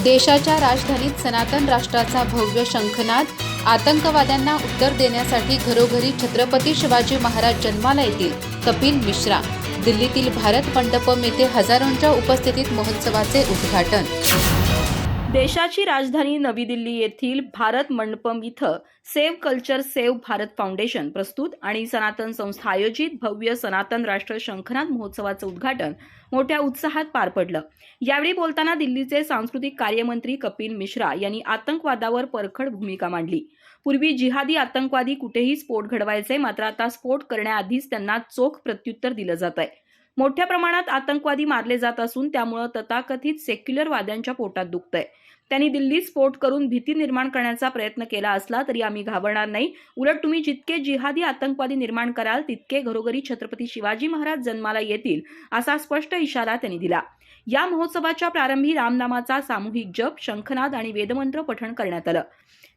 देशाच्या राजधानीत सनातन राष्ट्राचा भव्य शंखनाद, आतंकवाद्यांना उत्तर देण्यासाठी घरोघरी छत्रपती शिवाजी महाराज जन्माला येतील, कपिल मिश्रा। दिल्लीतील भारत मंडपम येथे हजारोंच्या उपस्थितीत महोत्सवाचे उद्घाटन। देशाची राजधानी नवी दिल्ली येथील भारत मंडपम इथं save culture save Bharat foundation प्रस्तुत आणि सनातन संस्था आयोजित भव्य सनातन राष्ट्र शंखनाद महोत्सवाचं उद्घाटन मोठ्या उत्साहात पार पडलं। यावेळी बोलताना दिल्लीचे सांस्कृतिक कार्यमंत्री कपिल मिश्रा यांनी आतंकवादावर परखड भूमिका मांडली। पूर्वी जिहादी आतंकवादी कुठेही स्फोट घडवायचे, मात्र आता स्फोट करण्याआधीच त्यांना चोख प्रत्युत्तर दिलं जात आहे। मोठ्या प्रमाणात आतंकवादी मारले जात असून त्यामुळे तथाकथित सेक्युलरवाद्यांच्या पोटात दुखतंय। त्यांनी दिल्लीत स्फोट करून भीती निर्माण करण्याचा प्रयत्न केला असला तरी आम्ही घाबरणार नाही, उलट तुम्ही जितके जिहादी आतंकवादी निर्माण कराल तितके घरोघरी छत्रपती शिवाजी महाराज जन्माला येतील, असा स्पष्ट इशारा त्यांनी दिला। या महोत्सवाच्या प्रारंभी रामनामाचा सामूहिक जप, शंखनाद आणि वेदमंत्र पठण करण्यात आलं।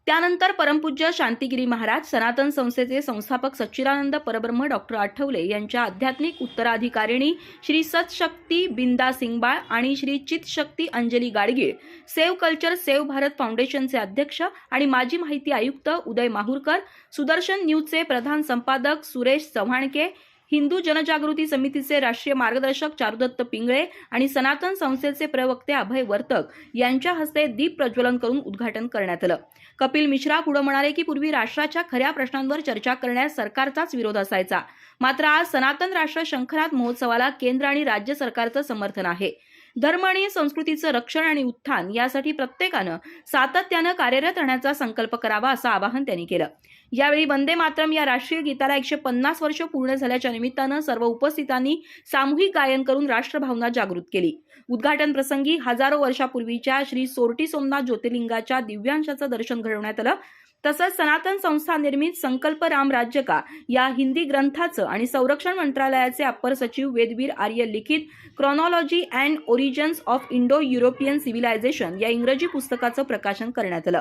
त्यानंतर परमपूज्य शांतिगिरी महाराज, सनातन संस्थेचे संस्थापक सच्चिदानंद परब्रह्म डॉक्टर आठवले यांच्या आध्यात्मिक उत्तराधिकारिणी श्री सतशक्ती बिंदा सिंगबाळ आणि Shri Chitshakti Anjali Gadgil, save culture save Bharat फाउंडेशनचे अध्यक्ष आणि माजी माहिती आयुक्त उदय माहुरकर, सुदर्शन न्यूजचे प्रधान संपादक सुरेश चव्हाणके, हिंदू जनजागृती समितीचे राष्ट्रीय मार्गदर्शक चारुदत्त पिंगळे आणि सनातन संस्थेचे प्रवक्ते अभय वर्तक यांच्या हस्ते दीप प्रज्वलन करून उद्घाटन करण्यात आलं। कपिल मिश्रा पुढे म्हणाले की पूर्वी राष्ट्राच्या खऱ्या प्रश्नांवर चर्चा करण्यास सरकारचाच विरोध असायचा, मात्र आज सनातन राष्ट्र शंखनाद महोत्सवाला केंद्र आणि राज्य सरकारचं समर्थन आहे। धर्म आणि संस्कृतीचं रक्षण आणि उत्थान यासाठी प्रत्येकानं सातत्यानं कार्यरत राहण्याचा संकल्प करावा, असं आवाहन त्यांनी केलं। यावेळी वंदे मातरम या राष्ट्रीय गीताला 150 वर्ष पूर्ण झाल्याच्या निमित्तानं सर्व उपस्थितांनी सामूहिक गायन करून राष्ट्रभावना जागृत केली। उद्घाटन प्रसंगी हजारो वर्षापूर्वीच्या श्री सोरटी सोमनाथ ज्योतिर्लिंगाच्या दिव्यांशाचं दर्शन घडवण्यात आलं। तसंच सनातन संस्था निर्मित संकल्प राम राज्य का या हिंदी ग्रंथाचं आणि संरक्षण मंत्रालयाचे अप्पर सचिव वेदवीर आर्य लिखित chronology and origins of Indo European civilisation या इंग्रजी पुस्तकाचं प्रकाशन करण्यात आलं।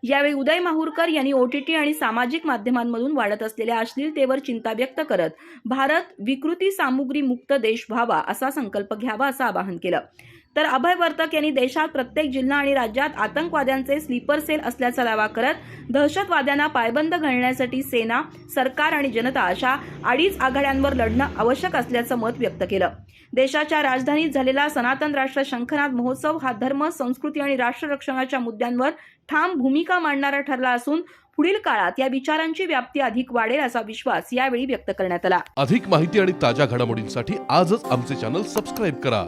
यावेळी उदय माहुरकर यांनी OTT आणि सामाजिक माध्यमांमधून वाढत असलेल्या अश्लीलतेवर चिंता व्यक्त करत भारत विकृती सामुग्री मुक्त देश व्हावा असा संकल्प घ्यावा, असं आवाहन केलं। तर अभय वर्तक यांनी देशात प्रत्येक जिल्हा आणि राज्यात आतंकवाद्यांचे स्लीपर सेल असल्याचा दावा करत दहशतवाद्यांना पायबंद घालण्यासाठी सेना, सरकार आणि जनता अशा अडीच आघाड्यांवर लढणं आवश्यक असल्याचं मत व्यक्त केलं। देशाच्या राजधानीत झालेला सनातन राष्ट्र शंखनाद महोत्सव हा धर्म, संस्कृती आणि राष्ट्र रक्षणाच्या मुद्द्यांवर ठाम भूमिका मांडणारा ठरला असून पुढील काळात या विचारांची व्याप्ती अधिक वाढेल असा विश्वास यावेळी व्यक्त करण्यात आला। अधिक माहिती आणि ताज्या घडामोडींसाठी आजच आमचे चॅनल सबस्क्राइब करा।